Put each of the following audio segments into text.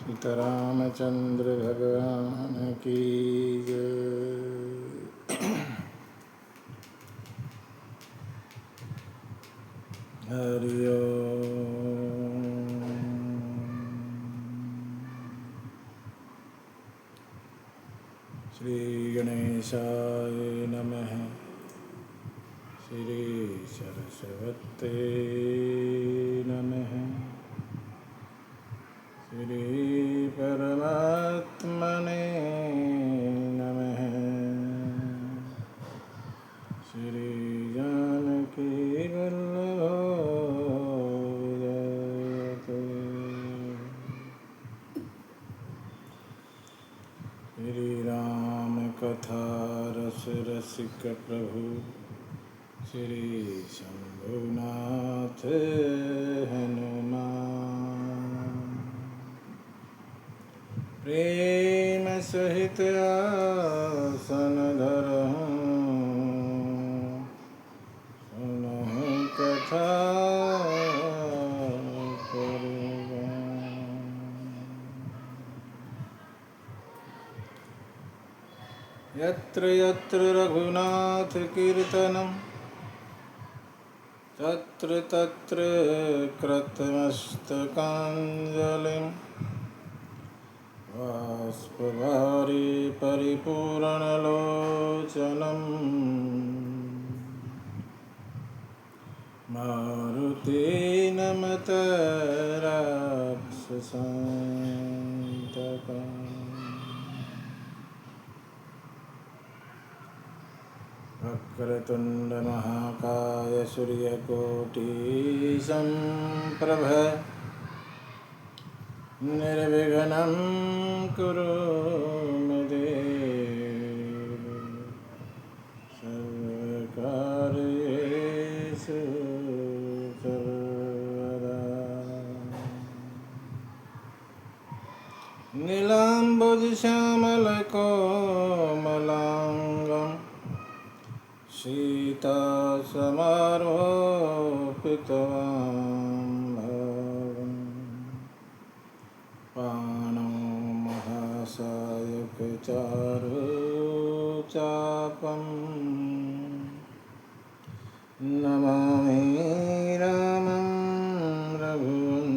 सीतारामचंद्र भगवान की जय। हरि ओम। श्री गणेशाय नमः। श्री सरस्वते नमः। श्री परमात्मने नमः। श्री जानकी वल्लभो जयते। श्री राम कथा रस रसिक प्रभु श्री शंभुनाथ हनुमान। प्रेम सहित आसन धरहूँ सुनहु कथा पुरवान। यत्र यत्र रघुनाथ कीर्तनं तत्र तत्र कृतमस्तकाञ्जलिं बाष्पवारि परिपूर्णलोचनं मारुति नमत राक्षसान्तकम्। वक्रतुंड महाकाय सूर्यकोटि संप्रभ निर्विघ्नं कुरु मे देव सर्वकार्येषु सर्वदा। नीलाम्बुजश्यामलकोमलाङ्गं सीतासमारोपितवान् पाणौ महासायकचारुचापं नमामि रामं रघुवंशनाथम्।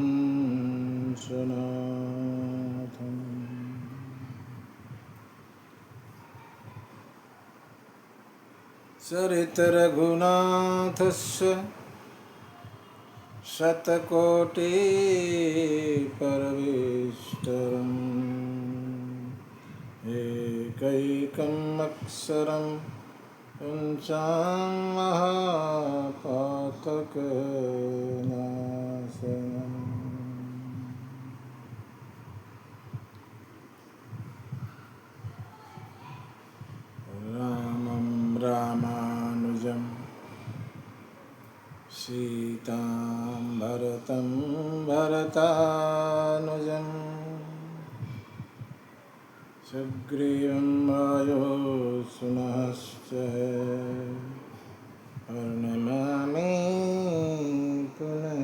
चरित रघुनाथस्य शतकोटि परमेष्ठरम् एकैकम् अक्षरं पुंसां महापातकनाशनम्। रामं रामानुजं सीतां भरतं भरतानुजं सुग्रीवं वायुसूनश्च प्रणमामि पुनः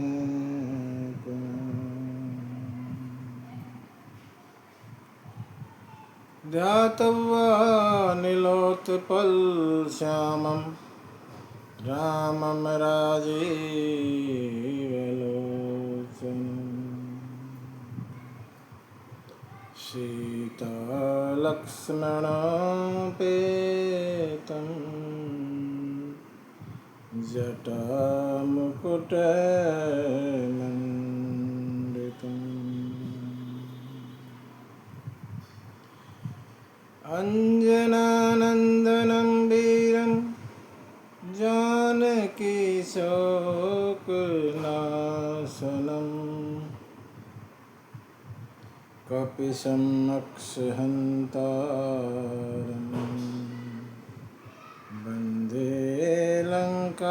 पुनः। ध्यात्वा नीलोत्पलश्यामं रामं राजीवलोचनं सीतालक्ष्मणोपेतं जटामुकुटमण्डितम् अञ्जनानन्दनं वीरं जानकी शोकनाशनं कपिशमक्षहन्तारं वन्दे लङ्काभयङ्करम्।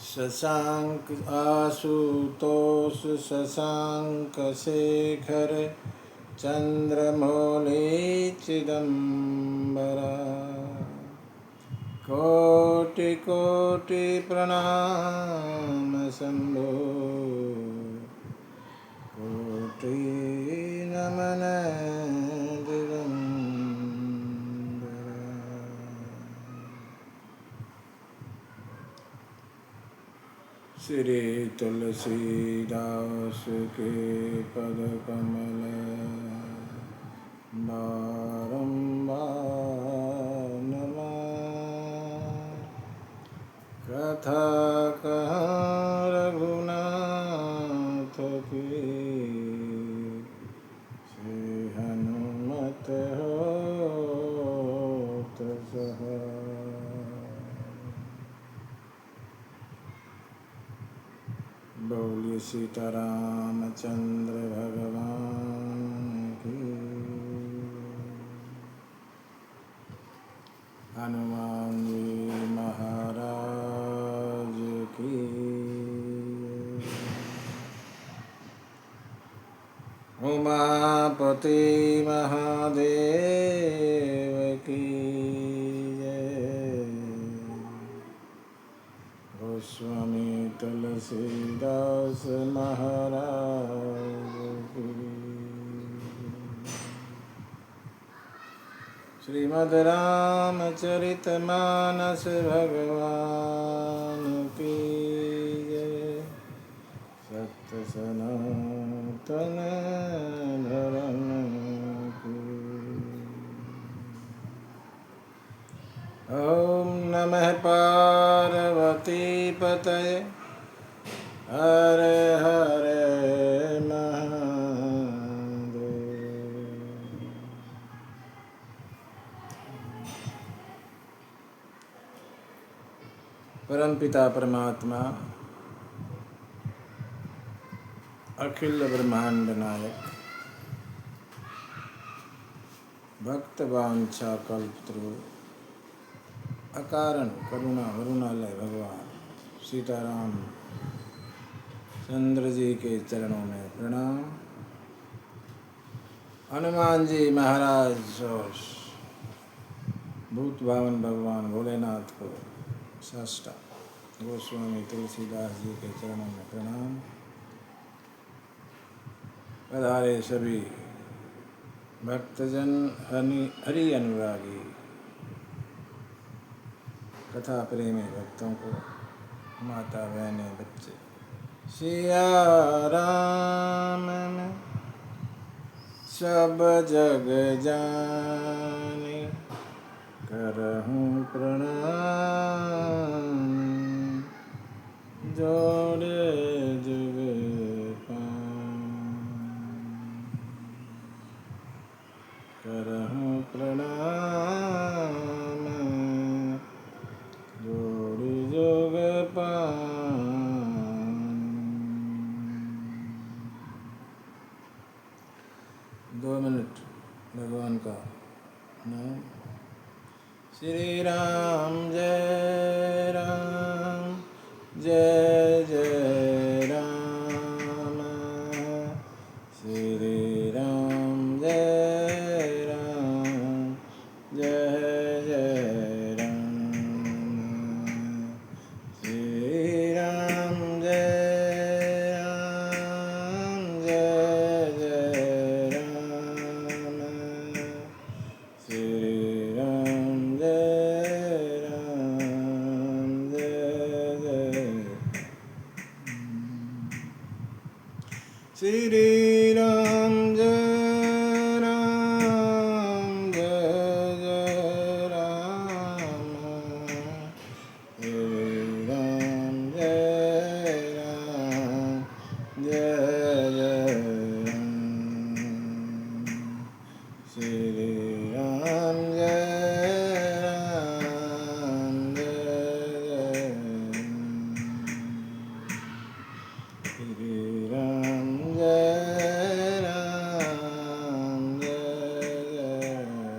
शशांक आशुतोष शशांकशेखर चंद्रमौली चिदंबरा कोटि कोटि प्रणाम शंभो कोटि नमन दिगंबरा। श्री तुलसीदास के पद कमल बारंबार नमः। कथा कहाँ रघुनाथ की श्री हनुमत होत सहाय। बोलिए सीतारामचंद्र भगवान की, हनुमान जी महाराज की। उमापति महादेव की जय। गोस्वामी तुलसीदास महाराज की। श्रीमद् रामचरितमानस भगवान की जय। सत्य सनातन धर्म की। ओम नमः पार्वती पतये हर हर महादेव। परमपिता परमात्मा अखिल ब्रह्मांड नायक भक्त वांछा कल्पत्रु अकारण करुणा वरुणालय भगवान सीताराम चंद्र जी के चरणों में प्रणाम। हनुमान जी महाराज और भूत भावन भगवान भोलेनाथ को साष्टांग। गोस्वामी तुलसीदास जी के चरणों में प्रणाम। पधारे सभी भक्तजन हरि अनुरागी कथा प्रेमी भक्तों को, माता बहनें बच्चे। सिया राम में सब जग जाने करहूँ प्रणाम। जोड़े जुग करहूँ प्रणाम। जोड़ जुग पान। 2 मिनट भगवान का नाम। श्री राम जय राम जय जय राम। श्री राम जय राम जय जय राम। श्री राम जय राम जय जय राम। श्री राम जय राम जय जय। श्री राम जय राम जय जय राम। श्री राम जय राम जय जय राम। श्री राम जय राम जय जय। श्री राम जय राम जय जय राम।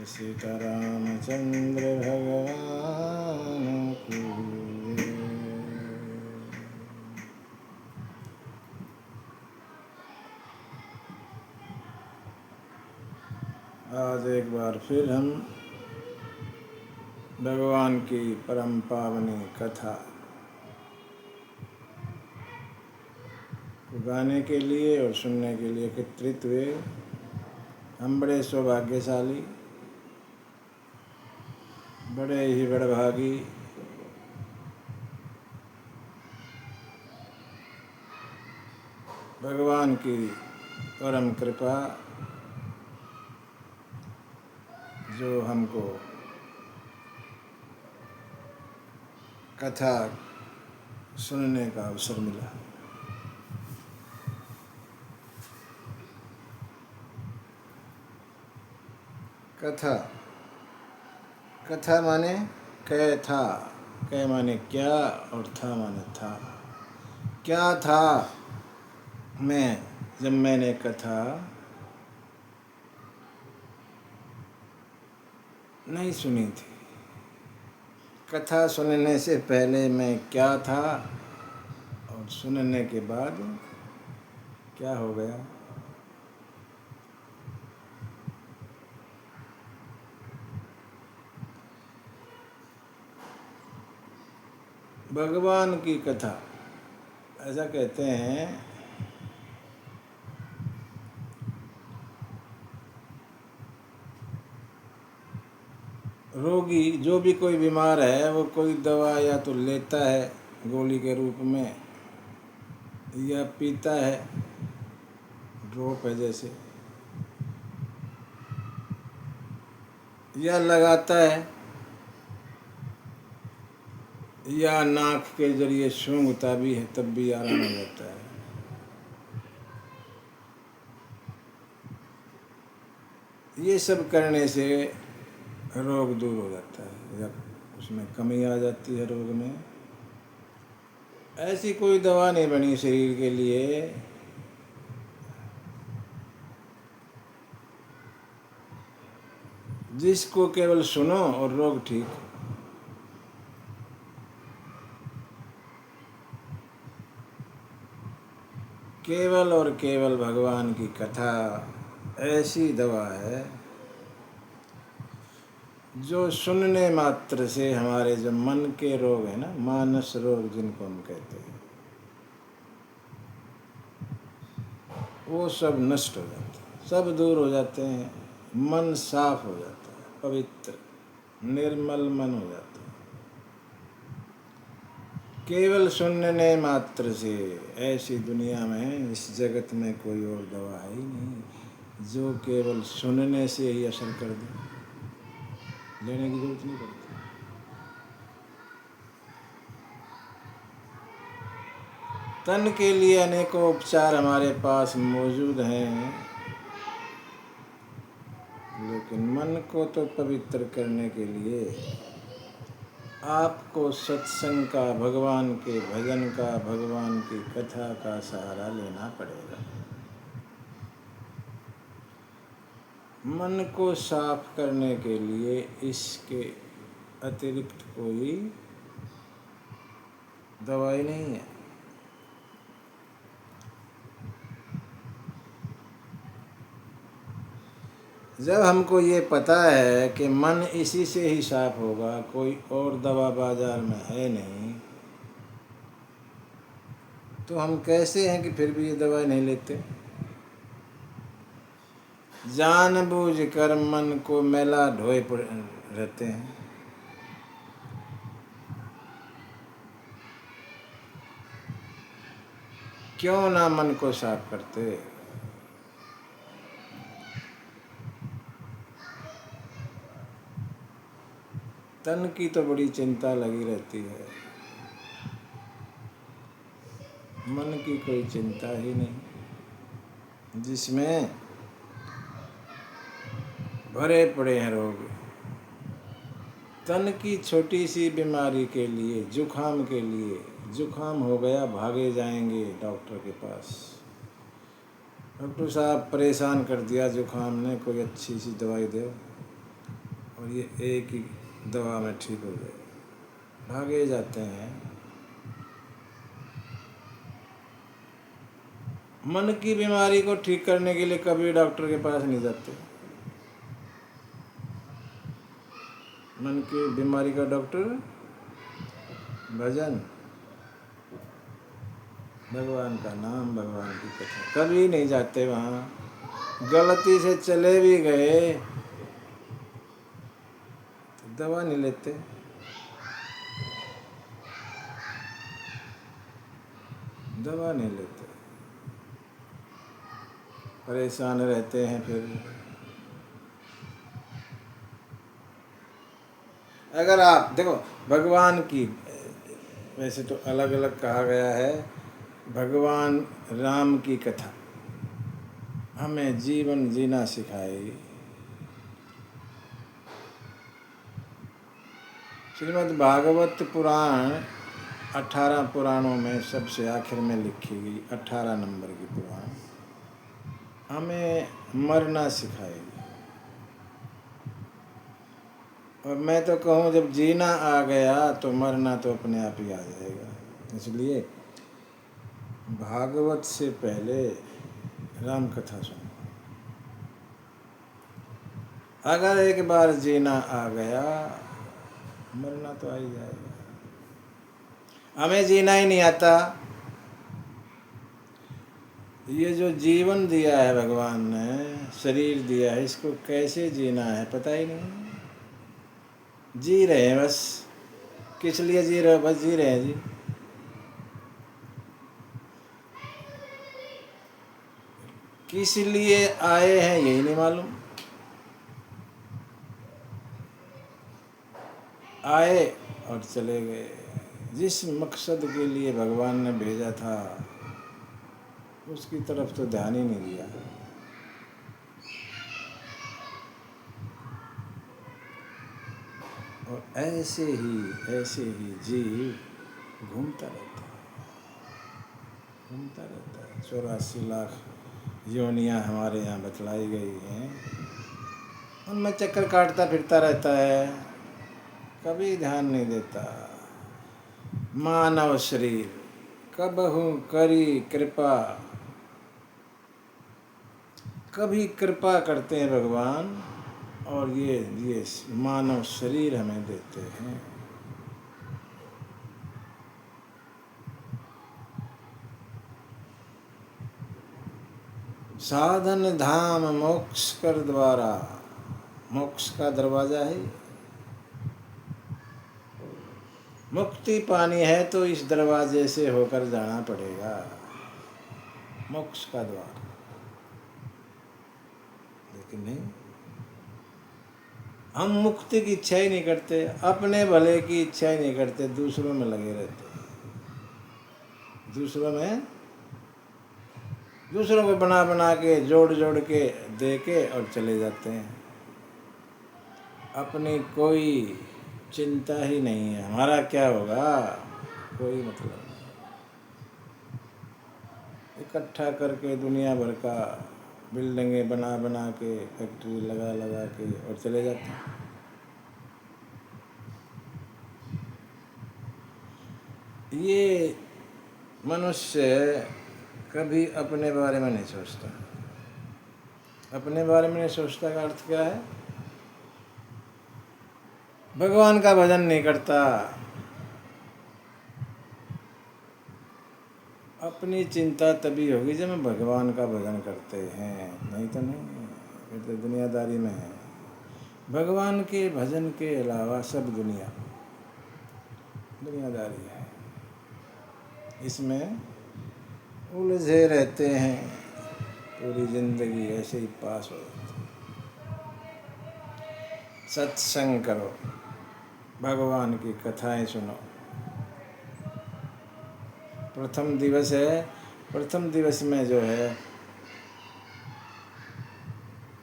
सीतारामचंद्र भगवान की जय। आज एक बार फिर हम भगवान की परम पावनी कथा को गाने के लिए और सुनने के लिए एकत्रित हुए। हम बड़े सौभाग्यशाली, बड़े ही बड़भागी, भगवान की परम कृपा जो हमको कथा सुनने का अवसर मिला। कथा, कथा माने कै था, कै माने क्या और था माने था। क्या था मैं जब मैंने कथा नहीं सुनी थी। कथा सुनने से पहले मैं क्या था और सुनने के बाद क्या हो गया। भगवान की कथा, ऐसा कहते हैं रोगी, जो भी कोई बीमार है वो कोई दवा या तो लेता है गोली के रूप में, या पीता है, ड्रॉप है जैसे, या लगाता है, या नाक के जरिए सूंघता भी है तब भी आराम हो जाता है। ये सब करने से रोग दूर हो जाता है या उसमें कमी आ जाती है रोग में। ऐसी कोई दवा नहीं बनी शरीर के लिए जिसको केवल सुनो और रोग ठीक। केवल और केवल भगवान की कथा ऐसी दवा है जो सुनने मात्र से हमारे जो मन के रोग है ना, मानस रोग जिनको हम कहते हैं, वो सब नष्ट हो जाते हैं, सब दूर हो जाते हैं। मन साफ हो जाता है, पवित्र निर्मल मन हो जाता है केवल सुनने मात्र से। ऐसी दुनिया में, इस जगत में कोई और दवा है ही नहीं जो केवल सुनने से ही असर कर दे, लेने की जरूरत नहीं पड़ती। तन के लिए अनेकों उपचार हमारे पास मौजूद हैं, लेकिन मन को तो पवित्र करने के लिए आपको सत्संग का, भगवान के भजन का, भगवान की कथा का सहारा लेना पड़ेगा। मन को साफ करने के लिए इसके अतिरिक्त कोई दवाई नहीं है। जब हमको ये पता है कि मन इसी से ही साफ होगा, कोई और दवा बाजार में है नहीं, तो हम कैसे हैं कि फिर भी ये दवाई नहीं लेते। जानबूझकर मन को मैला ढोए रहते हैं। क्यों ना मन को साफ करते। तन की तो बड़ी चिंता लगी रहती है, मन की कोई चिंता ही नहीं, जिसमें भरे पड़े हैं रोग। तन की छोटी सी बीमारी के लिए, जुखाम के लिए, जुखाम हो गया भागे जाएंगे डॉक्टर के पास। डॉक्टर साहब परेशान कर दिया जुखाम ने, कोई अच्छी सी दवाई दो, और ये एक ही दवा में ठीक हो जाए, भागे जाते हैं। मन की बीमारी को ठीक करने के लिए कभी डॉक्टर के पास नहीं जाते। मन की बीमारी का डॉक्टर भजन, भगवान का नाम, भगवान की कथा। कभी नहीं जाते वहाँ, गलती से चले भी गए तो दवा नहीं लेते, दवा नहीं लेते, परेशान रहते हैं। फिर अगर आप देखो भगवान की, वैसे तो अलग अलग कहा गया है, भगवान राम की कथा हमें जीवन जीना सिखाएगी। श्रीमद् भागवत पुराण 18 पुराणों में सबसे आखिर में लिखी गई 18 नंबर की पुराण हमें मरना सिखाएगी। और मैं तो कहूँ जब जीना आ गया तो मरना तो अपने आप ही आ जाएगा। इसलिए भागवत से पहले राम कथा सुनो। अगर एक बार जीना आ गया मरना तो आ ही जाएगा। हमें जीना ही नहीं आता। ये जो जीवन दिया है भगवान ने, शरीर दिया है, इसको कैसे जीना है पता ही नहीं। जी रहे हैं बस। किस लिए जी रहे हो? बस जी रहे हैं जी। किस लिए आए हैं यही नहीं मालूम। आए और चले गए। जिस मकसद के लिए भगवान ने भेजा था उसकी तरफ तो ध्यान ही नहीं दिया। और ऐसे ही जीव घूमता रहता है। 84 लाख योनियाँ हमारे यहाँ बतलाई गई हैं, उनमें चक्कर काटता फिरता रहता है, कभी ध्यान नहीं देता। मानव शरीर कबहू करी कृपा, कभी कृपा करते हैं भगवान और ये मानव शरीर हमें देते हैं। साधन धाम मोक्ष कर द्वारा, मोक्ष का दरवाजा है। मुक्ति पानी है तो इस दरवाजे से होकर जाना पड़ेगा, मोक्ष का द्वार। लेकिन नहीं, हम मुक्ति की इच्छा ही नहीं करते, अपने भले की इच्छा ही नहीं करते, दूसरों में लगे रहते हैं। दूसरों को बना बना के जोड़ जोड़ के दे के और चले जाते हैं। अपनी कोई चिंता ही नहीं है, हमारा क्या होगा कोई मतलब नहीं। इकट्ठा करके दुनिया भर का बिल्डिंगें बना बना के, फैक्ट्री लगा लगा के और चले जाते हैं। ये मनुष्य कभी अपने बारे में नहीं सोचता। अपने बारे में नहीं सोचता का अर्थ क्या है? भगवान का भजन नहीं करता। अपनी चिंता तभी होगी जब हम भगवान का भजन करते हैं, नहीं तो नहीं, ये तो दुनियादारी में है। भगवान के भजन के अलावा सब दुनियादारी है। इसमें उलझे रहते हैं, पूरी जिंदगी ऐसे ही पास हो जाती है। सत्संग करो, भगवान की कथाएं सुनो। प्रथम दिवस है, प्रथम दिवस में जो है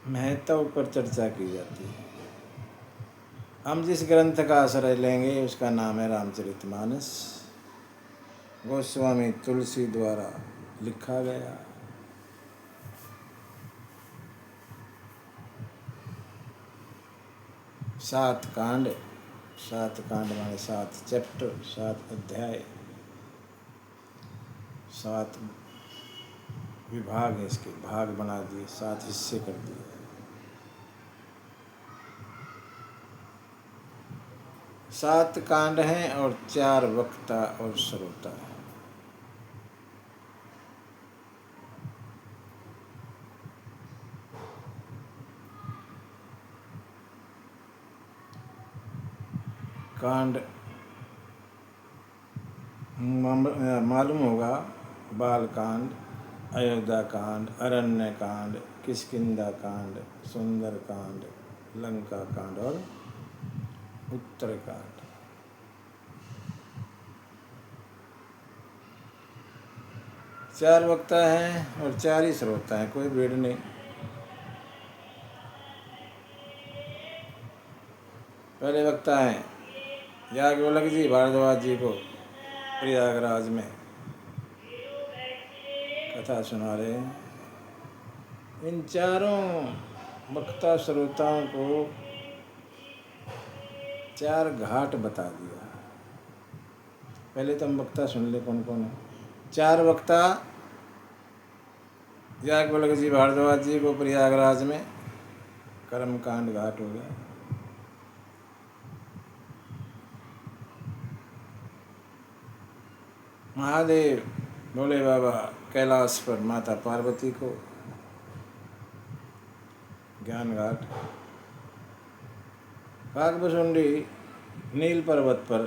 महत्व पर चर्चा की जाती है। हम जिस ग्रंथ का आश्रय लेंगे उसका नाम है रामचरितमानस, गोस्वामी तुलसी द्वारा लिखा गया। सात कांड माने 7 चैप्टर, 7 अध्याय, 7 विभाग है, इसके भाग बना दिए, 7 हिस्से कर दिए। 7 कांड हैं और 4 वक्ता और श्रोता है। कांड मालूम होगा, बाल कांड, अयोध्या कांड, अरण्य कांड, किष्किंधा कांड, सुंदर कांड, लंका कांड और उत्तर कांड। चार वक्ता हैं और 4 ही श्रोता हैं, कोई भीड़ नहीं। पहले वक्ता हैं याज्ञवल्क्य जी भारद्वाज जी को प्रयागराज में कथा सुना रहे हैं। इन चारों वक्ता श्रोताओं को 4 घाट बता दिया। पहले तो हम वक्ता सुन ले कौन कौन है। 4 वक्ता याज्ञवल्क्य जी भारद्वाज जी को प्रयागराज में कर्मकांड घाट हो गया। महादेव भोले बाबा कैलाश पर माता पार्वती को ज्ञान घाट। काकभुसुंडी नील पर्वत पर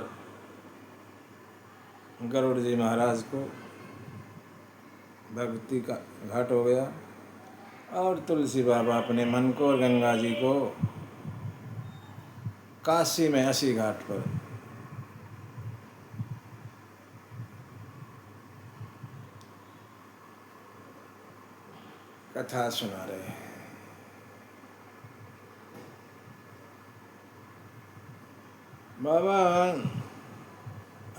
गरुड़ जी महाराज को भक्ति का घाट हो गया। और तुलसी बाबा अपने मन को और गंगा जी को काशी में 80 घाट पर कथा सुना रहे हैं। बाबा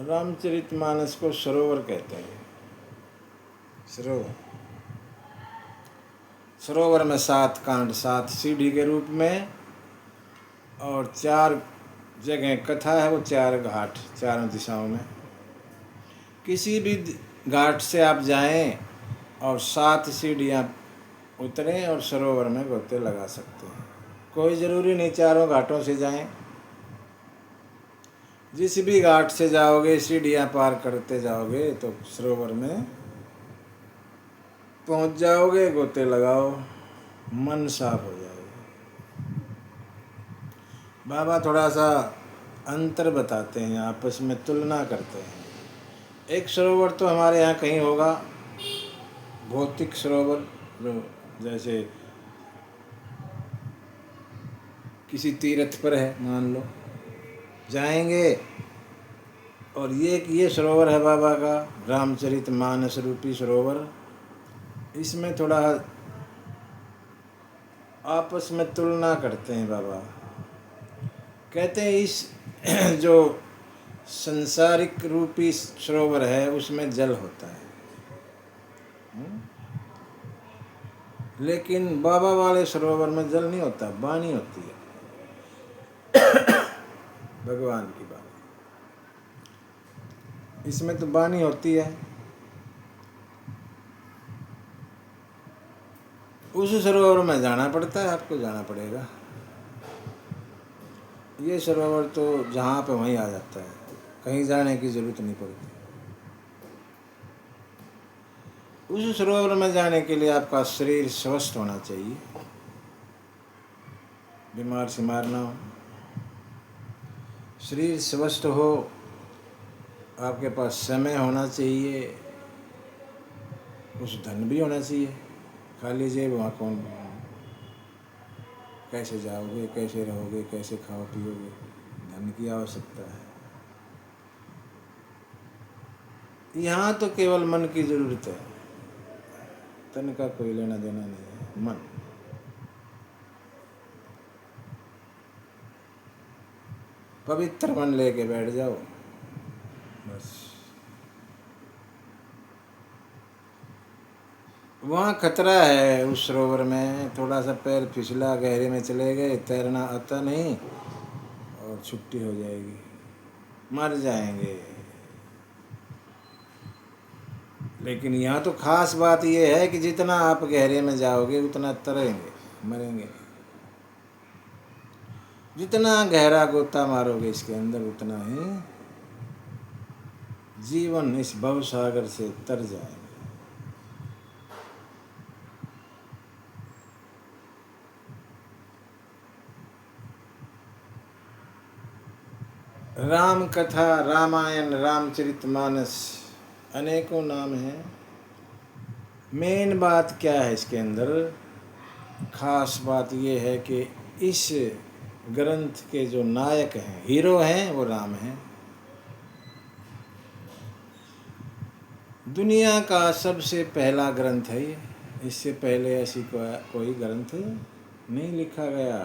रामचरितमानस को सरोवर कहते हैं। सरोवर में 7 कांड, 7 सीढ़ी के रूप में और 4 जगह कथा है, वो 4 घाट चारों दिशाओं में। किसी भी घाट से आप जाएं और 7 सीढ़ियाँ उतरें और सरोवर में गोते लगा सकते हैं। कोई ज़रूरी नहीं चारों घाटों से जाएं। जिस भी घाट से जाओगे, सीढ़ियाँ पार करते जाओगे तो सरोवर में पहुंच जाओगे। गोते लगाओ, मन साफ हो जाएगा। बाबा थोड़ा सा अंतर बताते हैं, आपस में तुलना करते हैं। एक सरोवर तो हमारे यहाँ कहीं होगा, भौतिक सरोवर, जो जैसे किसी तीर्थ पर है, मान लो जाएंगे। और ये सरोवर है बाबा का रामचरितमानस रूपी सरोवर। इसमें थोड़ा आपस में तुलना करते हैं बाबा। कहते हैं इस जो संसारिक रूपी सरोवर है उसमें जल होता है, लेकिन बाबा वाले सरोवर में जल नहीं होता, वाणी होती है भगवान की बात। इसमें तो वाणी होती है। उस सरोवर में जाना पड़ता है, आपको जाना पड़ेगा। ये सरोवर तो जहाँ पे वहीं आ जाता है, कहीं जाने की ज़रूरत नहीं पड़ती। उस सरोवर में जाने के लिए आपका शरीर स्वस्थ होना चाहिए, बीमार सिमार ना हो। शरीर स्वस्थ हो, आपके पास समय होना चाहिए, कुछ धन भी होना चाहिए। खाली जेब वहाँ कौन, कैसे जाओगे, कैसे रहोगे, कैसे खाओ पियोगे? धन की आवश्यकता है। यहाँ तो केवल मन की जरूरत है, तन का कोई लेना देना नहीं है। मन पवित्र मन लेके बैठ जाओ बस। वहाँ खतरा है उस सरोवर में, थोड़ा सा पैर फिसला, गहरे में चले गए, तैरना आता नहीं और छुट्टी हो जाएगी, मर जाएंगे। लेकिन यहाँ तो खास बात यह है कि जितना आप गहरे में जाओगे उतना तरेंगे, मरेंगे। जितना गहरा गोता मारोगे इसके अंदर उतना ही जीवन इस भवसागर से तर जाएगा। राम कथा, रामायण, रामचरितमानस, अनेकों नाम हैं। मेन बात क्या है इसके अंदर? खास बात ये है कि इस ग्रंथ के जो नायक हैं, हीरो हैं, वो राम हैं। दुनिया का सबसे पहला ग्रंथ है ये। इससे पहले ऐसी कोई ग्रंथ नहीं लिखा गया।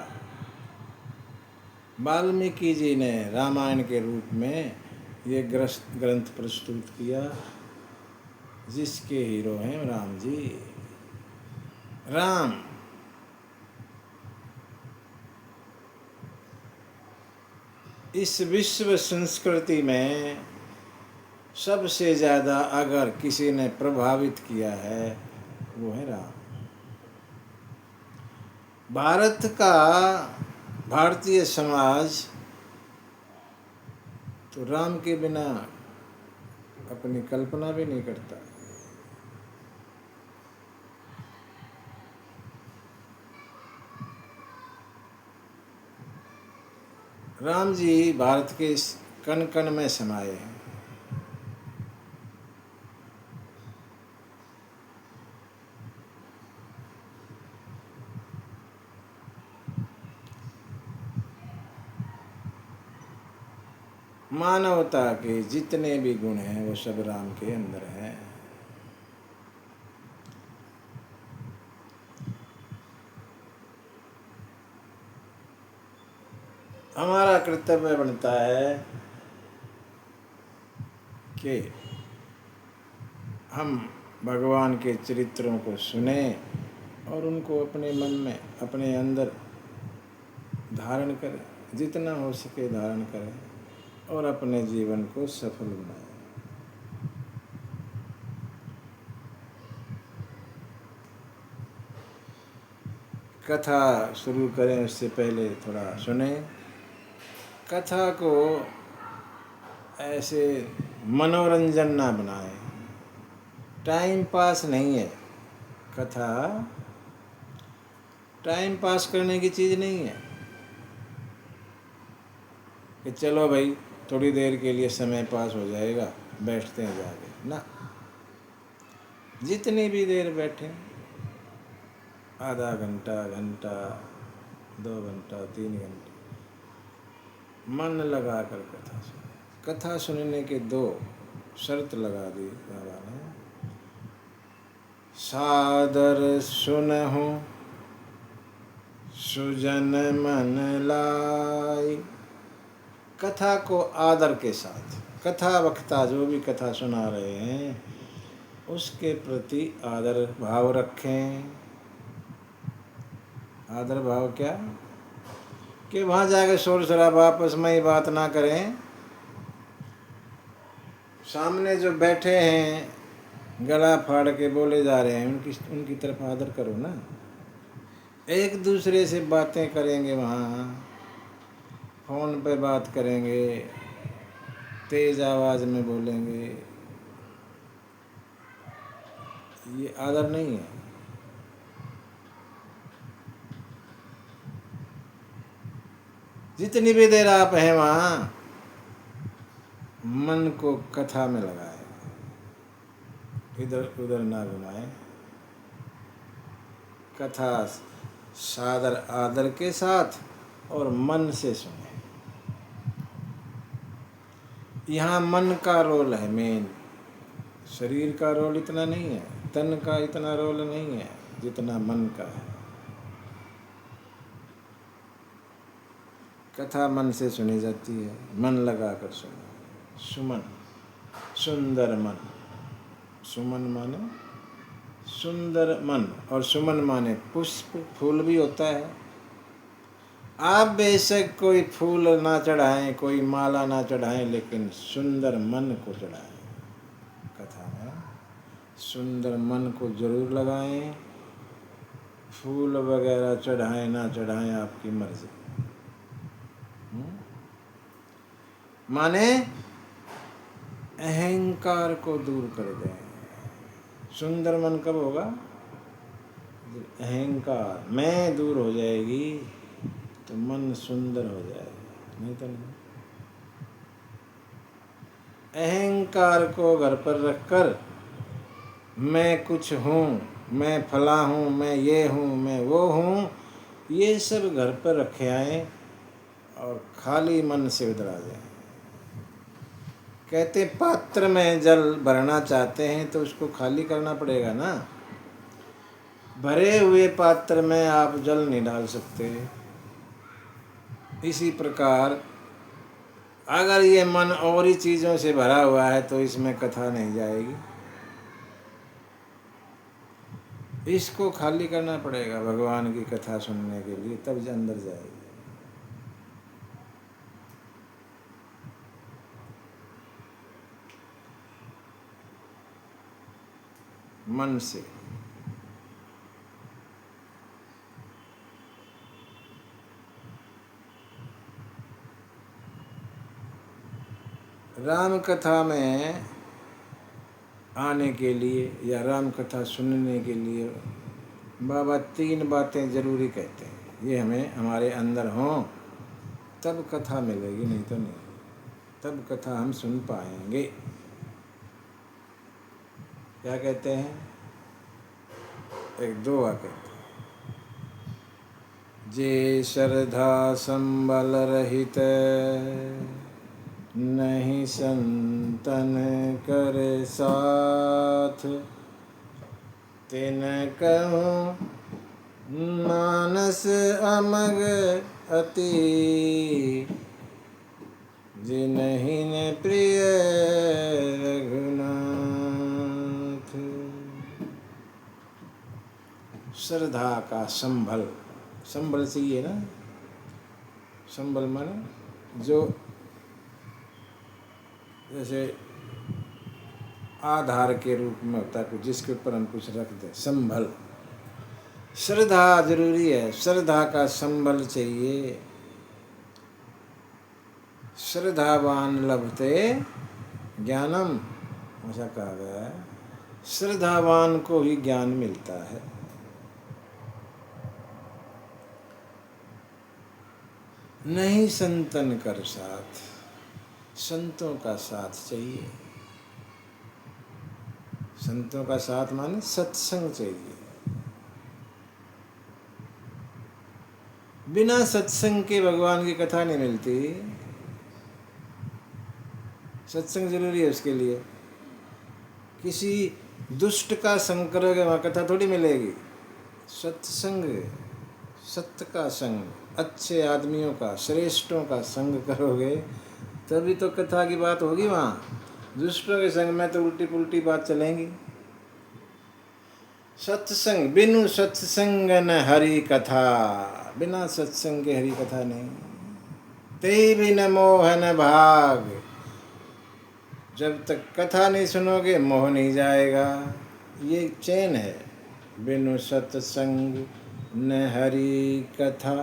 वाल्मीकि जी ने रामायण के रूप में ये ग्रंथ प्रस्तुत किया, जिसके हीरो हैं राम जी। राम इस विश्व संस्कृति में सबसे ज़्यादा अगर किसी ने प्रभावित किया है वो है राम। भारत का, भारतीय समाज तो राम के बिना अपनी कल्पना भी नहीं करता। राम जी भारत के इस कण कण में समाये हैं। मानवता के जितने भी गुण हैं वो सब राम के अंदर हैं। हमारा कर्तव्य बनता है कि हम भगवान के चरित्रों को सुने और उनको अपने मन में, अपने अंदर धारण करें, जितना हो सके धारण करें और अपने जीवन को सफल बनाएं। कथा शुरू करें उससे पहले थोड़ा सुने। कथा को ऐसे मनोरंजन ना बनाएं, टाइम पास नहीं है। कथा टाइम पास करने की चीज़ नहीं है कि चलो भाई थोड़ी देर के लिए समय पास हो जाएगा, बैठते हैं जाके ना। जितनी भी देर बैठें, आधा घंटा, घंटा, 2 घंटा, 3 घंटे, मन लगा कर कथा सुने। कथा सुनने के 2 शर्त लगा दी बाबा ने। सादर सुनहु सुजन मन लाई। कथा को आदर के साथ, कथा वक्ता जो भी कथा सुना रहे हैं उसके प्रति आदर भाव रखें। आदर भाव क्या कि वहाँ जाकर शोर शराबा आपस में ही बात ना करें। सामने जो बैठे हैं गला फाड़ के बोले जा रहे हैं उनकी तरफ आदर करो ना। एक दूसरे से बातें करेंगे, वहाँ फ़ोन पे बात करेंगे, तेज़ आवाज़ में बोलेंगे, ये आदर नहीं है। जितनी भी देर आप हैं वहाँ मन को कथा में लगाएं, इधर उधर ना घुमाएं। कथा सादर आदर के साथ और मन से सुने। यहाँ मन का रोल है मेन, शरीर का रोल इतना नहीं है, तन का इतना रोल नहीं है जितना मन का है। कथा मन से सुनी जाती है, मन लगा कर सुनो। सुमन, सुंदर मन। सुमन माने सुंदर मन, और सुमन माने पुष्प, फूल भी होता है। आप बेशक कोई फूल ना चढ़ाएं, कोई माला ना चढ़ाएं, लेकिन सुंदर मन को चढ़ाएं। कथा में सुंदर मन को जरूर लगाएं। फूल वगैरह चढ़ाएं ना चढ़ाएं आपकी मर्जी। माने अहंकार को दूर कर दें। सुंदर मन कब होगा? अहंकार मैं दूर हो जाएगी तो मन सुंदर हो जाएगा, नहीं तो नहीं। अहंकार को घर पर रखकर मैं कुछ हूँ, मैं फला हूँ, मैं ये हूँ, मैं वो हूँ, ये सब घर पर रखे आए और खाली मन से उधर आ जाए। कहते पात्र में जल भरना चाहते हैं तो उसको खाली करना पड़ेगा ना। भरे हुए पात्र में आप जल नहीं डाल सकते। इसी प्रकार अगर ये मन और ही चीज़ों से भरा हुआ है तो इसमें कथा नहीं जाएगी। इसको खाली करना पड़ेगा भगवान की कथा सुनने के लिए, तब अंदर जाएगी। मन से। राम कथा में आने के लिए या राम कथा सुनने के लिए बाबा 3 बातें जरूरी कहते हैं। ये हमें हमारे अंदर हों तब कथा मिलेगी, नहीं तो नहीं। तब कथा हम सुन पाएंगे। क्या कहते हैं? एक दो वाक्य। जे श्रद्धा संबल रहित नहीं संतन कर साथ, तिन कहूँ मानस अमग अति, जिनहिं प्रिय रघुनाथ। श्रद्धा का संभल, संभल चाहिए ना। संभल माने जो जैसे आधार के रूप में होता है, जिसके ऊपर हम कुछ रख दें, संभल। श्रद्धा जरूरी है, श्रद्धा का संभल चाहिए। श्रद्धावान लभते ज्ञानम, ऐसा कहा गया है। श्रद्धावान को ही ज्ञान मिलता है। नहीं संतन कर साथ, संतों का साथ चाहिए। संतों का साथ माने सत्संग चाहिए। बिना सत्संग के भगवान की कथा नहीं मिलती। सत्संग जरूरी है उसके लिए। किसी दुष्ट का संग करोगे वहाँ कथा थोड़ी मिलेगी। सत्संग, सत्य का संग, अच्छे आदमियों का, श्रेष्ठों का संग करोगे तभी तो कथा की बात होगी वहाँ। दुष्टों के संग में तो उल्टी पुल्टी बात चलेंगी। सत्संग, बिनु सत्संग न हरि कथा, बिना सत्संग के हरि कथा नहीं। ते बिन मोह न भाग, जब तक कथा नहीं सुनोगे मोह नहीं जाएगा। ये चैन है। बिनु सत्संग न हरि कथा,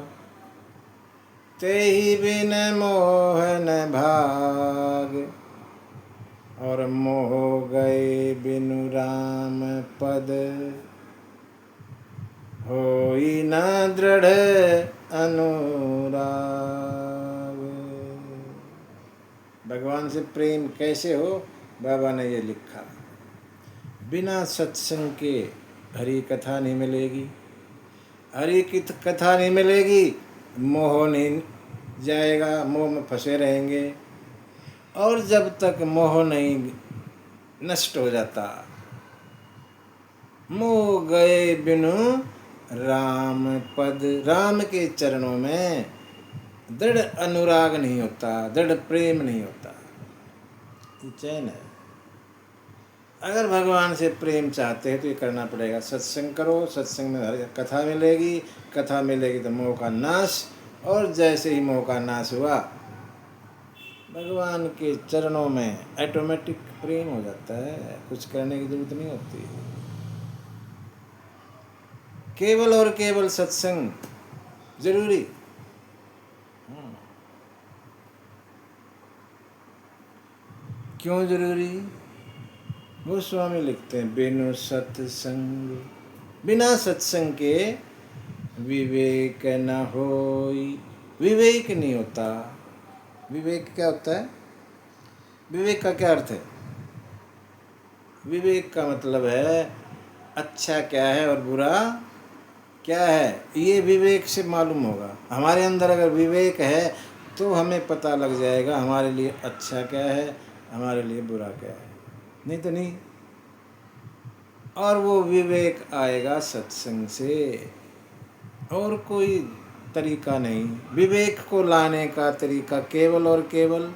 ते ही बिन मोह न भाग, और मोह गए बिनु राम पद, होई न दृढ़ अनुराग। भगवान से प्रेम कैसे हो? बाबा ने ये लिखा। बिना सत्संग के हरि कथा नहीं मिलेगी। हरि की कथा नहीं मिलेगी, मोह नहीं जाएगा, मोह में फंसे रहेंगे। और जब तक मोह नहीं नष्ट हो जाता, मोह गए बिनु राम पद, राम के चरणों में दृढ़ अनुराग नहीं होता, दृढ़ प्रेम नहीं होता। ये चैन है। अगर भगवान से प्रेम चाहते हैं तो ये करना पड़ेगा। सत्संग करो, सत्संग में हर कथा मिलेगी, कथा मिलेगी तो मोह का नाश, और जैसे ही मोह का नाश हुआ भगवान के चरणों में ऑटोमेटिक प्रेम हो जाता है। कुछ करने की जरूरत नहीं होती। केवल और केवल सत्संग जरूरी। क्यों जरूरी? गोस्वामी लिखते हैं बिनु सत्संग, बिना सत्संग के विवेक न होई। विवेक नहीं होता। विवेक क्या होता है? विवेक का क्या अर्थ है? विवेक का मतलब है अच्छा क्या है और बुरा क्या है, ये विवेक से मालूम होगा। हमारे अंदर अगर विवेक है तो हमें पता लग जाएगा हमारे लिए अच्छा क्या है, हमारे लिए बुरा क्या है, नहीं तो नहीं। और वो विवेक आएगा सत्संग से, और कोई तरीका नहीं। विवेक को लाने का तरीका केवल और केवल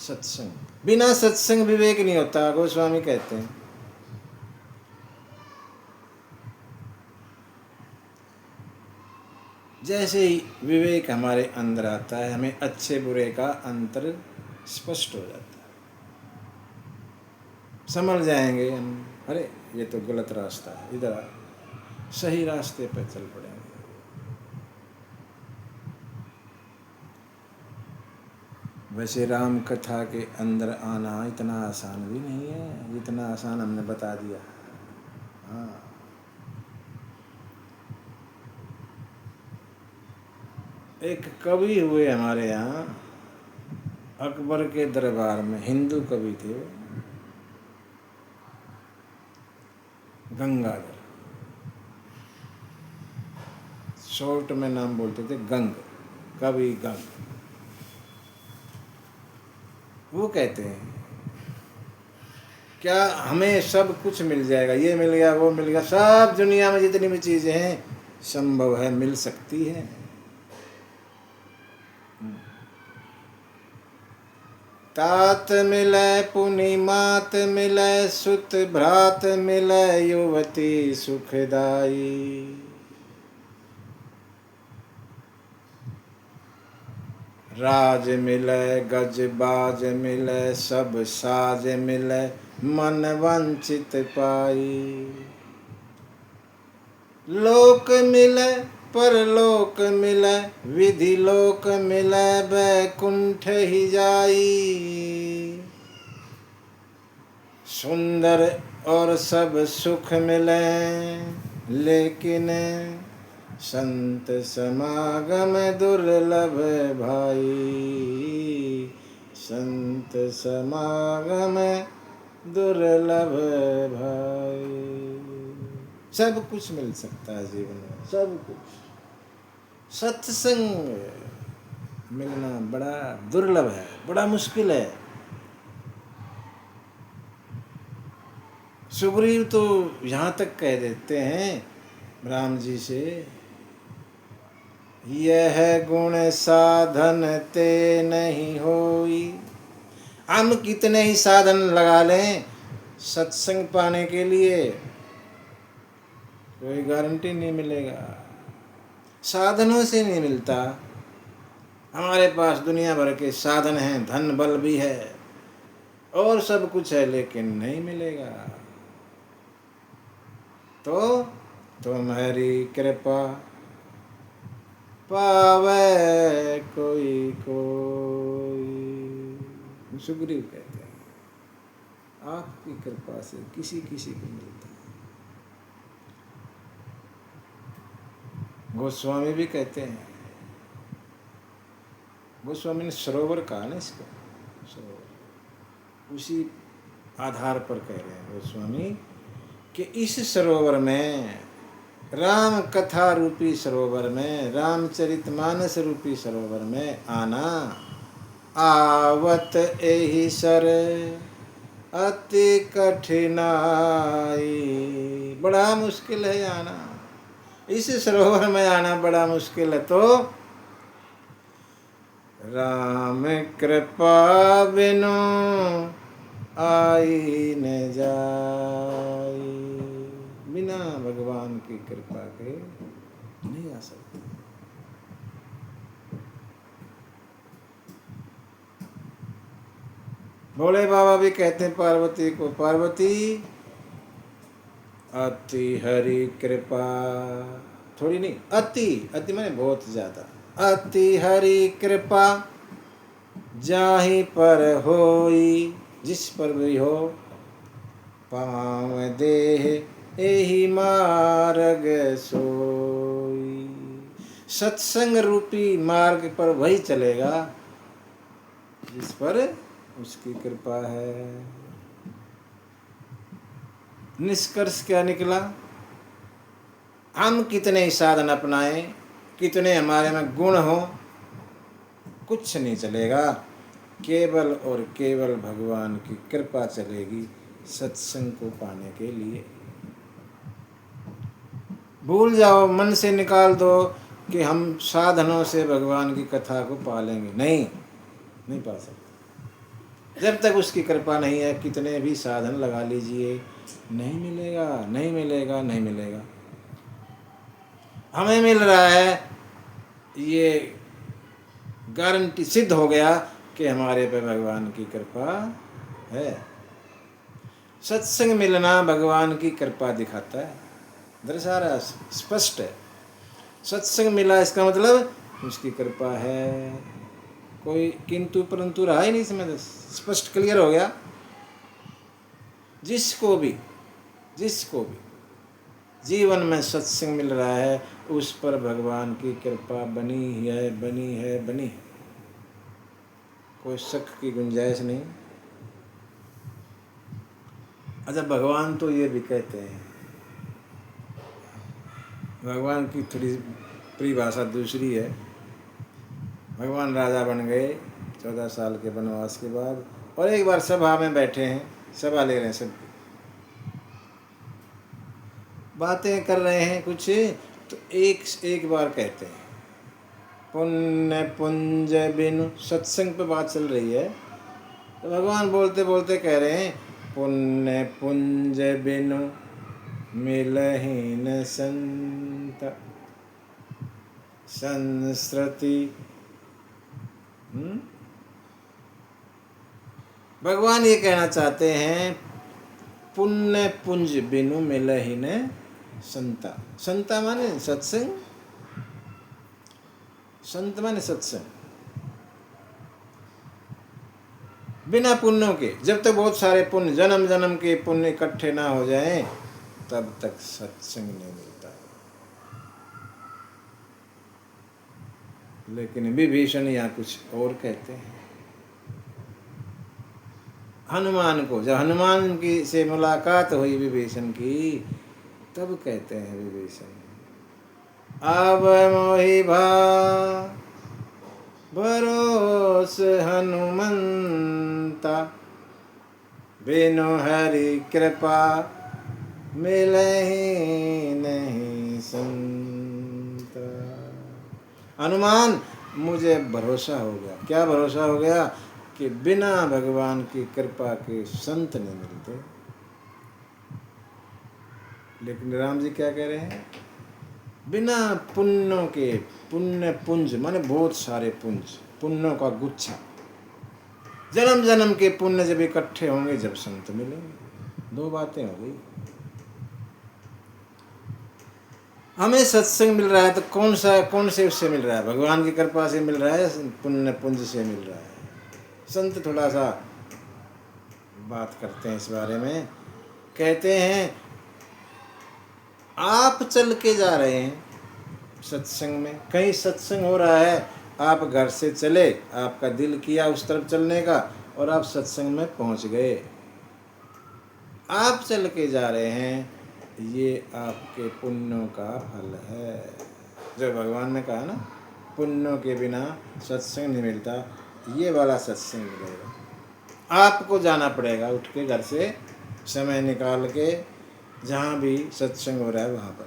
सत्संग। बिना सत्संग विवेक नहीं होता, गोस्वामी कहते हैं। जैसे ही विवेक हमारे अंदर आता है, हमें अच्छे बुरे का अंतर स्पष्ट हो जाता है, समझ जाएंगे हम, अरे ये तो गलत रास्ता है, इधर सही रास्ते पर चल पड़ेंगे। वैसे राम कथा के अंदर आना इतना आसान भी नहीं है जितना आसान हमने बता दिया। हाँ, एक कवि हुए हमारे यहाँ अकबर के दरबार में, हिंदू कवि थे वो, गंगाधर, शॉर्ट में नाम बोलते थे गंग, कवि गंग। वो कहते हैं क्या हमें सब कुछ मिल जाएगा, ये मिल गया वो मिल गया, सब दुनिया में जितनी भी चीजें हैं संभव है, मिल सकती है। तात मिले पुनि मात मिले, सुत भ्रात मिले युवती सुखदाई। राज मिले गज बाज मिले, सब साज मिले मन वंचित पाई। लोक मिले परलोक मिले, विधि लोक मिले बैकुंठ ही जाई। सुंदर और सब सुख मिले, लेकिन संत समागम दुर्लभ भाई। संत समागम दुर्लभ भाई। सब कुछ मिल सकता है जीवन में, सब कुछ। सत्संग मिलना बड़ा दुर्लभ है, बड़ा मुश्किल है। सुग्रीव तो यहाँ तक कह देते हैं राम जी से, यह गुण साधन ते नहीं होई। हम कितने ही साधन लगा लें सत्संग पाने के लिए, कोई गारंटी नहीं मिलेगा। साधनों से नहीं मिलता। हमारे पास दुनिया भर के साधन हैं, धन बल भी है और सब कुछ है, लेकिन नहीं मिलेगा। तो तुम्हारी कृपा पावे कोई कोई। सुग्रीव कहते हैं आपकी कृपा से किसी किसी को मिलता है। गोस्वामी भी कहते हैं, गोस्वामी ने सरोवर कहा ना इसको, सरोवर, उसी आधार पर कह रहे हैं गोस्वामी कि इस सरोवर में, राम कथा रूपी सरोवर में, रामचरितमानस रूपी सरोवर में आना, आवत एहि सर अति कठिनाई। बड़ा मुश्किल है आना, इस सरोवर में आना बड़ा मुश्किल है। तो राम कृपा बिनु आई न जाई। बिना भगवान की कृपा के नहीं आ सकते। भोले बाबा भी कहते हैं पार्वती को, पार्वती अति हरि कृपा, थोड़ी नहीं, अति, अति माने बहुत ज्यादा, अति हरि कृपा जाहि पर होई, जिस पर भी हो, पाँव देह एहि मार्ग सोई। सत्संग रूपी मार्ग पर वही चलेगा जिस पर उसकी कृपा है। निष्कर्ष क्या निकला? हम कितने ही साधन अपनाएं, कितने हमारे में गुण हो, कुछ नहीं चलेगा। केवल और केवल भगवान की कृपा चलेगी सत्संग को पाने के लिए। भूल जाओ, मन से निकाल दो कि हम साधनों से भगवान की कथा को पालेंगे। नहीं पा सकते। जब तक उसकी कृपा नहीं है, कितने भी साधन लगा लीजिए, नहीं मिलेगा, नहीं मिलेगा, नहीं मिलेगा। हमें मिल रहा है, ये गारंटी सिद्ध हो गया कि हमारे पे भगवान की कृपा है। सत्संग मिलना भगवान की कृपा दिखाता है, दर्शा रहा, स्पष्ट है। सत्संग मिला इसका मतलब उसकी कृपा है। कोई किंतु परंतु रहा ही नहीं इसमें, स्पष्ट क्लियर हो गया। जिसको भी जीवन में सत्संग मिल रहा है, उस पर भगवान की कृपा बनी है। कोई शक की गुंजाइश नहीं। अच्छा, भगवान तो ये भी कहते हैं, भगवान की थोड़ी परिभाषा दूसरी है। भगवान राजा बन गए 14 साल के वनवास के बाद, और एक बार सभा में बैठे हैं, सभा ले रहे हैं, सब बातें कर रहे हैं कुछ, तो एक बार कहते हैं, पुण्य पुंज बिनु, सत्संग पे बात चल रही है, तो भगवान बोलते बोलते कह रहे हैं, पुण्य पुंज बिनु मिलहि न संत संस्कृति। भगवान ये कहना चाहते हैं, पुण्य पुंज बिनु मिलहि न संता। संता माने सत्संग, संत माने सत्संग। बिना पुण्यों के, जब तक बहुत सारे पुण्य, जन्म जन्म के पुण्य इकट्ठे ना हो जाएं, तब तक सत्संग नहीं मिलता। लेकिन विभीषण यहाँ कुछ और कहते हैं। हनुमान को, जब हनुमान की से मुलाकात हुई विभीषण की, तब कहते हैं विभीषण, अब मोहि भरोस हनुमंता, बिनु हरि कृपा मिलहि नहीं संता। हनुमान, मुझे भरोसा हो गया। क्या भरोसा हो गया? कि बिना भगवान की कृपा के संत नहीं मिलते। लेकिन राम जी क्या कह रहे हैं? बिना पुण्यों के, पुण्य पुंज माने बहुत सारे पुंज, पुण्यों का गुच्छा, जन्म जन्म के पुण्य जब इकट्ठे होंगे, जब संत मिलेंगे। दो बातें हो गई। हमें सत्संग मिल रहा है तो कौन से उससे मिल रहा है? भगवान की कृपा से मिल रहा है, पुण्य पुंज से मिल रहा है। संत थोड़ा सा बात करते हैं इस बारे में। कहते हैं, आप चल के जा रहे हैं सत्संग में, कहीं सत्संग हो रहा है, आप घर से चले, आपका दिल किया उस तरफ चलने का, और आप सत्संग में पहुंच गए। आप चल के जा रहे हैं, ये आपके पुण्यों का फल है। जो भगवान ने कहा ना, पुण्यों के बिना सत्संग नहीं मिलता, ये वाला सत्संग मिलेगा। आपको जाना पड़ेगा, उठ के घर से समय निकाल के, जहाँ भी सत्संग हो रहा है वहाँ पर,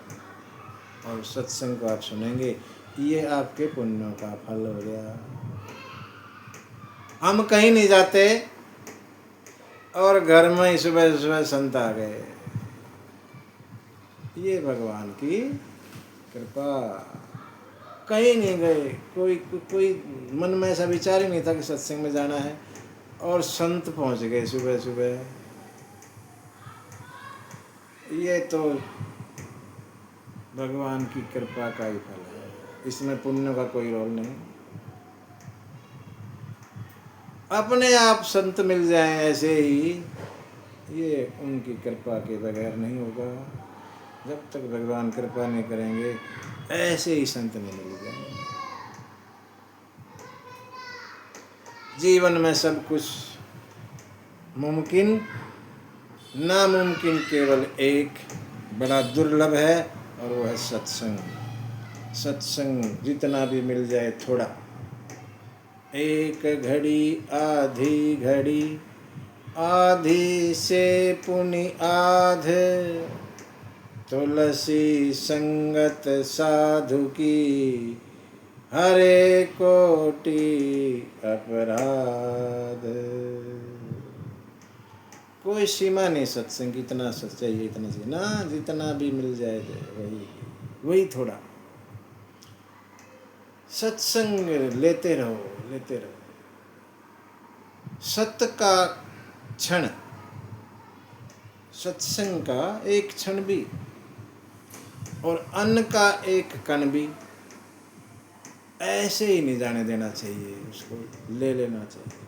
और सत्संग को आप सुनेंगे। ये आपके पुण्यों का फल हो गया। हम कहीं नहीं जाते और घर में ही सुबह सुबह संत आ गए, ये भगवान की कृपा। कहीं नहीं गए, कोई मन में ऐसा विचार ही नहीं था कि सत्संग में जाना है, और संत पहुंच गए सुबह सुबह। ये तो भगवान की कृपा का ही फल है, इसमें पुण्य का कोई रोल नहीं। अपने आप संत मिल जाएं ऐसे ही, ये उनकी कृपा के बगैर नहीं होगा। जब तक भगवान कृपा नहीं करेंगे ऐसे ही संत नहीं मिल जाएंगे। जीवन में सब कुछ मुमकिन, नामुमकिन केवल एक बड़ा दुर्लभ है, और वो है सत्संग। सत्संग जितना भी मिल जाए थोड़ा। एक घड़ी आधी घड़ी, आधी से पुनि आध, तुलसी संगत साधु की, हरे कोटि अपराध। कोई सीमा नहीं सत्संग की, इतना चाहिए इतना चाहिए ना, जितना भी मिल जाए वही थोड़ा। सत्संग लेते रहो लेते रहो। सत्य का क्षण, सत्संग का एक क्षण भी, और अन्न का एक कण भी ऐसे ही नहीं जाने देना चाहिए, उसको ले लेना चाहिए।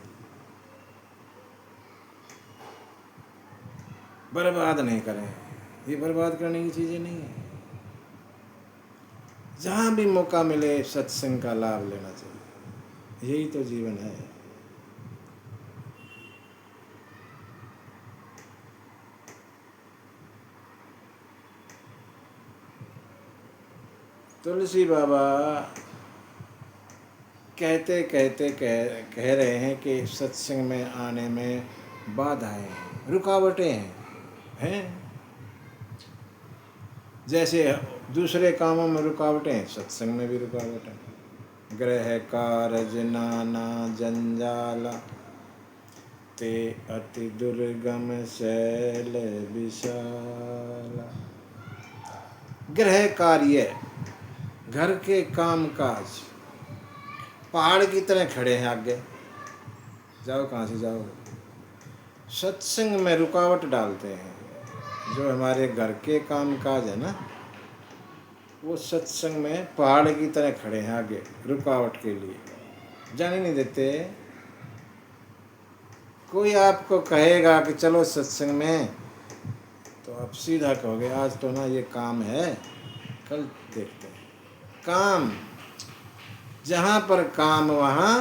बर्बाद नहीं करें, ये बर्बाद करने की चीजें नहीं है। जहाँ भी मौका मिले सत्संग का लाभ लेना चाहिए, यही तो जीवन है। तुलसी बाबा कहते कहते कह रहे हैं कि सत्संग में आने में बाधाएं हैं, रुकावटें हैं। जैसे दूसरे कामों में रुकावटें, सत्संग में भी रुकावटें। ग्रह कारज नाना जंजाला, ते अति दुर्गम शैल विशाला। गृह कार्य, घर के काम काज पहाड़ की तरह खड़े हैं आगे, जाओ कहाँ से जाओ। सत्संग में रुकावट डालते हैं। जो हमारे घर के काम काज है ना, वो सत्संग में पहाड़ की तरह खड़े हैं आगे, रुकावट के लिए जाने नहीं देते। कोई आपको कहेगा कि चलो सत्संग में, तो आप सीधा कहोगे आज तो ना ये काम है, कल देखते हैं। काम, जहाँ पर काम वहाँ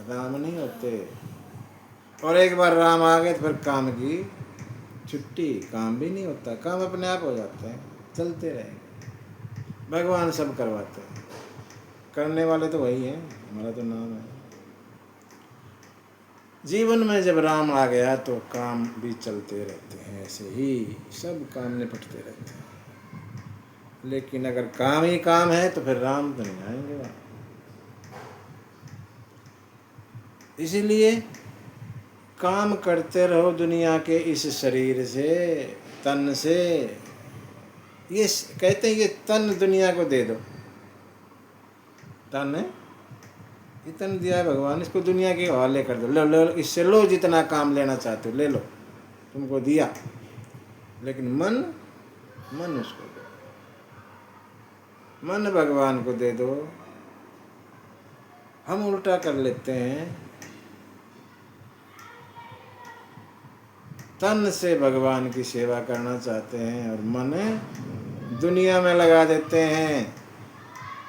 राम नहीं होते। और एक बार राम आ गए तो फिर काम की छुट्टी, काम भी नहीं होता, काम अपने आप हो जाते हैं, चलते रहेंगे। भगवान सब करवाते हैं, करने वाले तो वही हैं, हमारा तो नाम है। जीवन में जब राम आ गया तो काम भी चलते रहते हैं, ऐसे ही सब काम निपटते रहते हैं। लेकिन अगर काम ही काम है तो फिर राम तो नहीं आएंगे वहाँ। इसीलिए काम करते रहो दुनिया के इस शरीर से, तन से। ये कहते हैं ये तन दुनिया को दे दो, तन है, ये तन दिया है भगवान, इसको दुनिया के हवाले कर दो, लो लो, इससे लो जितना काम लेना चाहते हो ले लो, तुमको दिया। लेकिन मन, मन उसको दो, मन भगवान को दे दो। हम उल्टा कर लेते हैं, तन से भगवान की सेवा करना चाहते हैं और मन दुनिया में लगा देते हैं,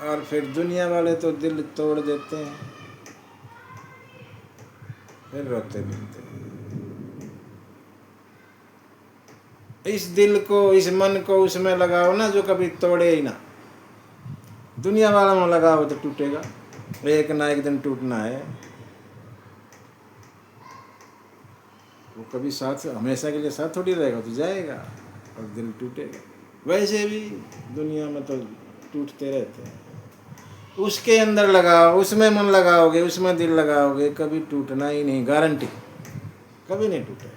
और फिर दुनिया वाले तो दिल तोड़ देते हैं, फिर रोते बिलते। इस दिल को, इस मन को उसमें लगाओ ना जो कभी तोड़े ही ना। दुनिया वाला में लगाओ तो टूटेगा, एक ना एक दिन टूटना है। वो कभी साथ, हमेशा के लिए साथ थोड़ी रहेगा, तो जाएगा और दिल टूटेगा। वैसे भी दुनिया में तो टूटते रहते हैं। उसके अंदर लगाओ, उसमें मन लगाओगे, उसमें दिल लगाओगे, कभी टूटना ही नहीं, गारंटी, कभी नहीं टूटेगा।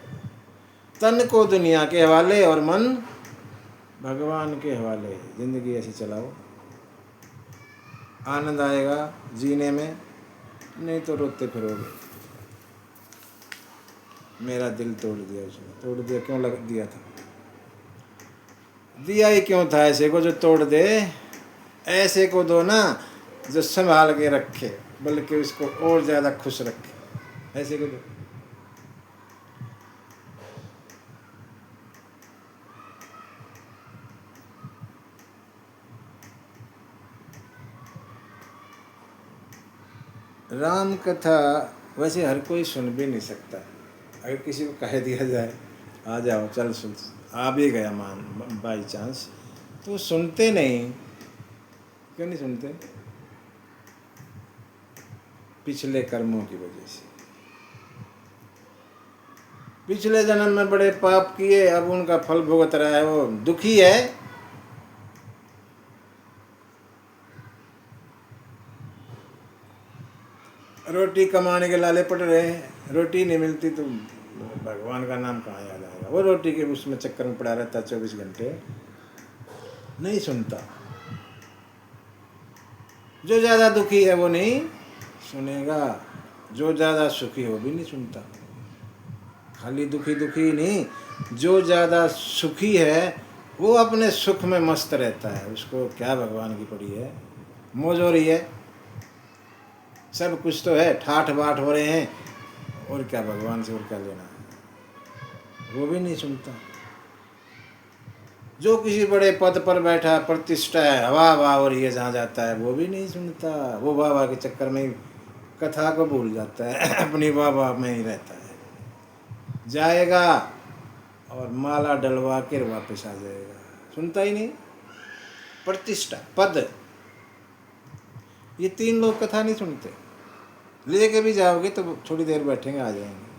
तन को दुनिया के हवाले और मन भगवान के हवाले, जिंदगी ऐसे चलाओ, आनंद आएगा जीने में, नहीं तो रोते फिरोगे। मेरा दिल तोड़ दिया उसने, तोड़ दिया क्यों लग दिया था, दिया ही क्यों था ऐसे को जो तोड़ दे। ऐसे को दो ना जो संभाल के रखे, बल्कि उसको और ज़्यादा खुश रखे। ऐसे को दो। राम कथा वैसे हर कोई सुन भी नहीं सकता। अगर किसी को कह दिया जाए आ जाओ चल सुन, आ भी गया मान बाई चांस, तो सुनते नहीं। क्यों नहीं सुनते? पिछले कर्मों की वजह से। पिछले जन्म में बड़े पाप किए, अब उनका फल भुगत रहा है, वो दुखी है। रोटी कमाने के लाले पड़ रहे हैं, रोटी नहीं मिलती तो भगवान का नाम कहाँ याद आएगा। वो रोटी के उसमें चक्कर में पड़ा रहता 24 घंटे, नहीं सुनता। जो ज़्यादा दुखी है वो नहीं सुनेगा, जो ज़्यादा सुखी हो भी नहीं सुनता। खाली दुखी दुखी नहीं, जो ज़्यादा सुखी है वो अपने सुख में मस्त रहता है। उसको क्या भगवान की पड़ी है, मौज हो रही है, सब कुछ तो है, ठाठ बाट हो रहे हैं, और क्या भगवान से और क्या लेना है, वो भी नहीं सुनता। जो किसी बड़े पद पर बैठा, प्रतिष्ठा है, हवा वाह हो रही है जहाँ जाता है, वो भी नहीं सुनता। वो वाह वाह के चक्कर में कथा को भूल जाता है, अपनी वाह वाह में ही रहता है। जाएगा और माला डलवा कर वापस आ जाएगा, सुनता ही नहीं। प्रतिष्ठा, पद, ये 3 लोग कथा नहीं सुनते। लेके भी जाओगे तो थोड़ी देर बैठेंगे, आ जाएंगे।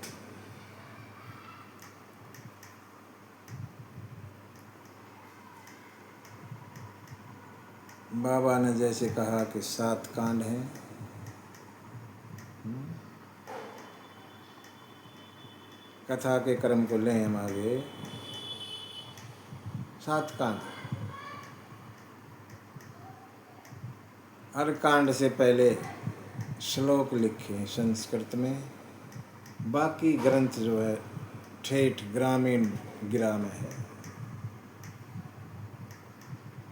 बाबा ने जैसे कहा कि 7 कांड हैं, कथा के क्रम को लें हम आगे। 7 कांड, हर कांड से पहले श्लोक लिखे हैं संस्कृत में, बाकी ग्रंथ जो है ठेठ ग्रामीण गिरा में है,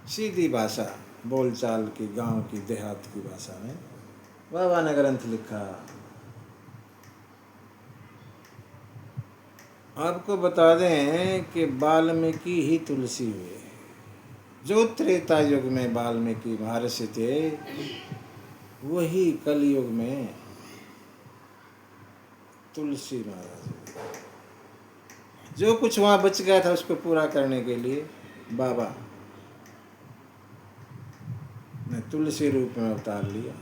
सीधी भाषा, बोलचाल की, गांव की, देहात की भाषा में बाबा ने ग्रंथ लिखा। आपको बता दें कि वाल्मीकि ही तुलसी हुए। जो त्रेता युग में वाल्मीकि महर्षि थे, वही कलयुग में तुलसी महाराज हुए। जो कुछ वहाँ बच गया था उसको पूरा करने के लिए बाबा ने तुलसी रूप में अवतार लिया।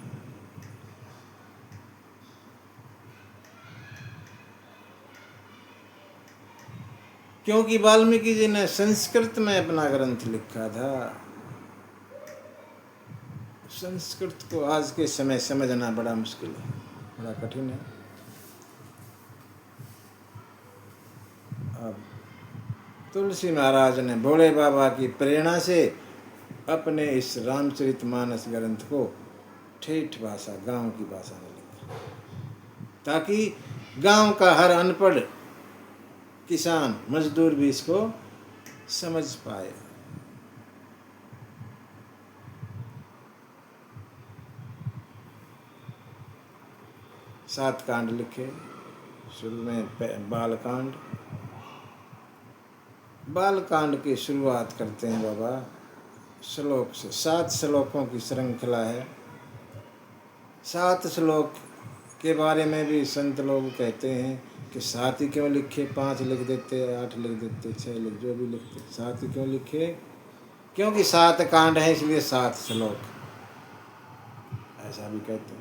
क्योंकि वाल्मीकि जी ने संस्कृत में अपना ग्रंथ लिखा था। संस्कृत को आज के समय समझना बड़ा मुश्किल है, बड़ा कठिन है। अब तुलसी महाराज ने भोले बाबा की प्रेरणा से अपने इस रामचरितमानस ग्रंथ को ठेठ भाषा, गांव की भाषा में लिखा, ताकि गांव का हर अनपढ़ किसान मजदूर भी इसको समझ पाए। सात कांड लिखे। शुरू में बालकांड। बालकांड की शुरुआत करते हैं बाबा श्लोक से। 7 श्लोकों की श्रृंखला है। 7 श्लोक के बारे में भी संत लोग कहते हैं कि 7 ही क्यों लिखे, 5 लिख देते, 8 लिख देते, 6 लिख, जो भी लिखते, 7 ही क्यों लिखे? क्योंकि 7 कांड हैं इसलिए 7 श्लोक, ऐसा भी कहते हैं।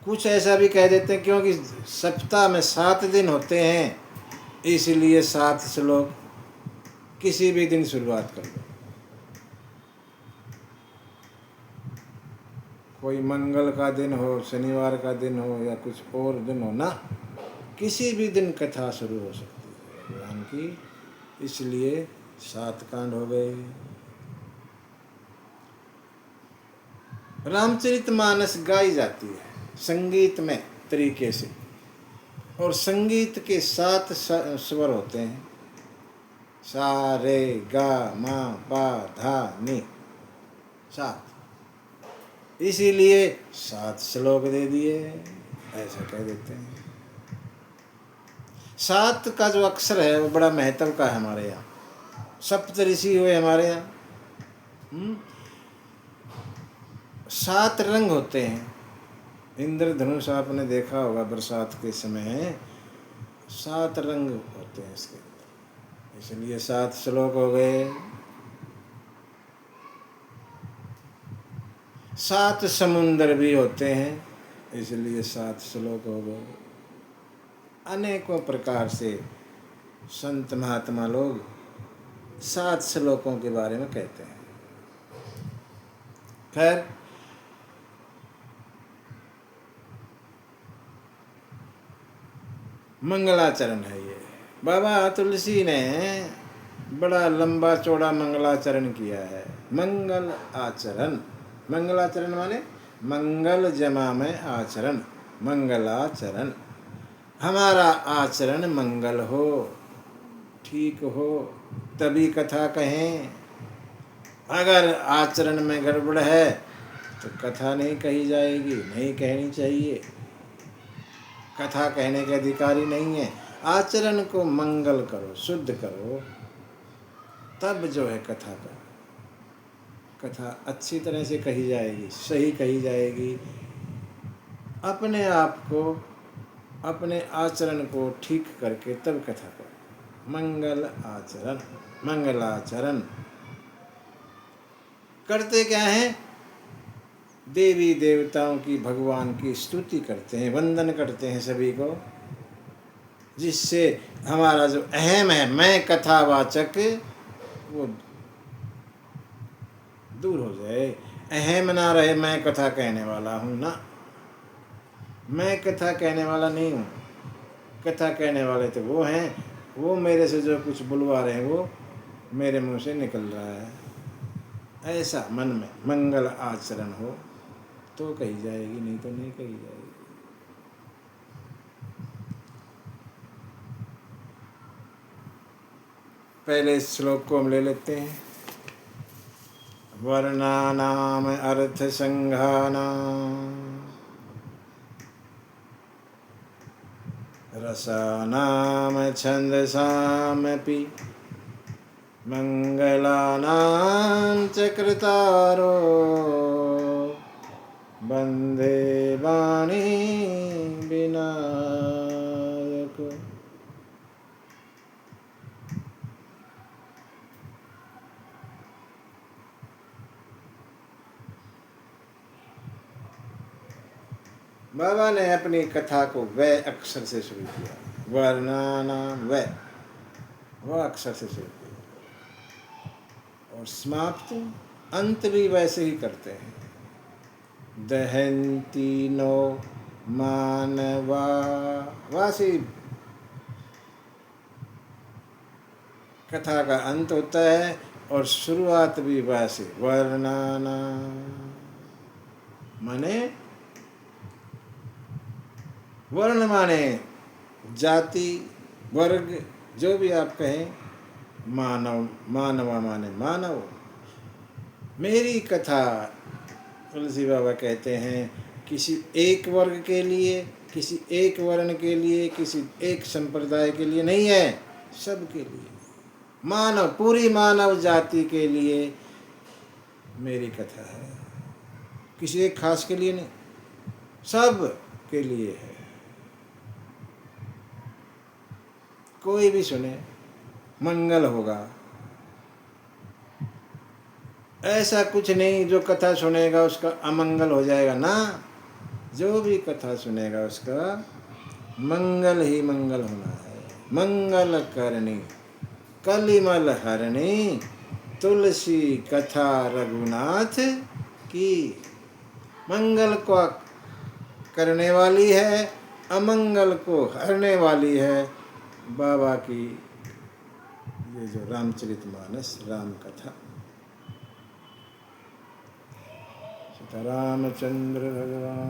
कुछ ऐसा भी कह देते हैं क्योंकि सप्ताह में 7 दिन होते हैं इसलिए 7 श्लोक। किसी भी दिन शुरुआत कर लो, कोई मंगल का दिन हो, शनिवार का दिन हो, या कुछ और दिन हो ना, किसी भी दिन कथा शुरू हो सकती है भगवान की। इसलिए 7 कांड हो गए। रामचरितमानस गाई जाती है संगीत में तरीके से, और संगीत के 7 स्वर होते हैं, सा रे गा मा पा धा नी, 7। इसीलिए 7 श्लोक दे दिए, ऐसा कह देते हैं। 7 का जो अक्षर है वो बड़ा महत्व का है हमारे यहाँ। सप्तऋषि हुए हमारे यहाँ। 7 रंग होते हैं। इंद्रधनुष आपने देखा होगा, बरसात के समय 7 रंग होते हैं इसके अंदर, इसलिए 7 श्लोक हो गए। 7 समुंदर भी होते हैं, इसलिए 7 श्लोक हो गए। अनेकों प्रकार से संत महात्मा लोग 7 श्लोकों के बारे में कहते हैं। खैर, मंगलाचरण है ये। बाबा तुलसी ने बड़ा लंबा चौड़ा मंगलाचरण किया है। मंगल आचरण, मंगलाचरण माने मंगल जमा में आचरण, मंगलाचरण। हमारा आचरण मंगल हो, ठीक हो, तभी कथा कहें। अगर आचरण में गड़बड़ है तो कथा नहीं कही जाएगी, नहीं कहनी चाहिए। कथा कहने के अधिकारी नहीं है। आचरण को मंगल करो, शुद्ध करो, तब जो है कथा करो। कथा अच्छी तरह से कही जाएगी, सही कही जाएगी। अपने आप को, अपने आचरण को ठीक करके तब कथा करो। मंगल आचरण, मंगलाचरण करते क्या है? देवी देवताओं की, भगवान की स्तुति करते हैं, वंदन करते हैं सभी को, जिससे हमारा जो अहम है, मैं कथावाचक, वो दूर हो जाए। अहम ना रहे, मैं कथा कहने वाला हूँ ना, मैं कथा कहने वाला नहीं हूँ। कथा कहने वाले तो वो हैं, वो मेरे से जो कुछ बुलवा रहे हैं वो मेरे मुंह से निकल रहा है। ऐसा मन में मंगल आचरण हो तो कही जाएगी, नहीं तो नहीं कही जाएगी। पहले इस श्लोक को हम ले लेते हैं। वर्णानाम अर्थ संघानाम रसानाम छंदसामपि मंगलानां च कृतारो वंदे वाणी विनायक। बाबा ने अपनी कथा को वै अक्षर से शुरू किया। वर्णानाम वै, वह अक्षर से शुरू किया, और समाप्त अंत भी वैसे ही करते हैं। दहंती नो मानवा, वासी कथा का अंत होता है और शुरुआत भी वैसे। वर्णाना माने, वर्ण माने जाति, वर्ग, जो भी आप कहें। मानव, मानवा माने मानव। मेरी कथा, तुलसी बाबा कहते हैं, किसी एक वर्ग के लिए, किसी एक वर्ण के लिए, किसी एक संप्रदाय के लिए नहीं है, सबके लिए। मानव, पूरी मानव जाति के लिए मेरी कथा है, किसी एक खास के लिए नहीं, सब के लिए है। कोई भी सुने मंगल होगा। ऐसा कुछ नहीं जो कथा सुनेगा उसका अमंगल हो जाएगा ना। जो भी कथा सुनेगा उसका मंगल ही मंगल होना है। मंगल करनी कलिमल हरणी, तुलसी कथा रघुनाथ की। मंगल को करने वाली है, अमंगल को हरने वाली है बाबा की ये जो रामचरितमानस, राम कथा। सीता रामचंद्र भगवान।